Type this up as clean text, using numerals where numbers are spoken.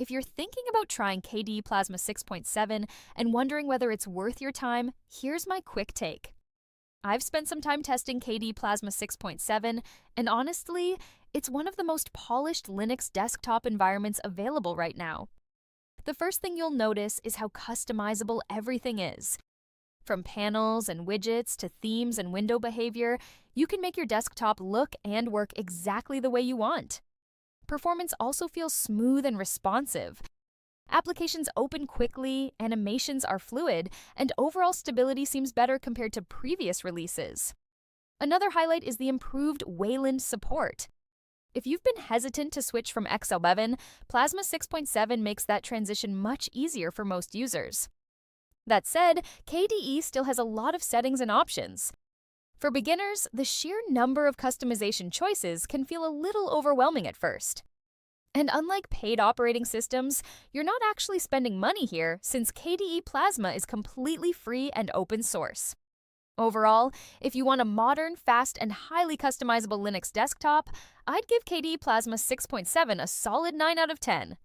If you're thinking about trying KDE Plasma 6.7 and wondering whether it's worth your time, here's my quick take. I've spent some time testing KDE Plasma 6.7, and honestly, it's one of the most polished Linux desktop environments available right now. The first thing you'll notice is how customizable everything is. From panels and widgets to themes and window behavior, you can make your desktop look and work exactly the way you want. Performance also feels smooth and responsive. Applications open quickly, animations are fluid, and overall stability seems better compared to previous releases. Another highlight is the improved Wayland support. If you've been hesitant to switch from X11, Plasma 6.7 makes that transition much easier for most users. That said, KDE still has a lot of settings and options. For beginners, the sheer number of customization choices can feel a little overwhelming at first. And unlike paid operating systems, you're not actually spending money here since KDE Plasma is completely free and open source. Overall, if you want a modern, fast, and highly customizable Linux desktop, I'd give KDE Plasma 6.7 a solid 9 out of 10.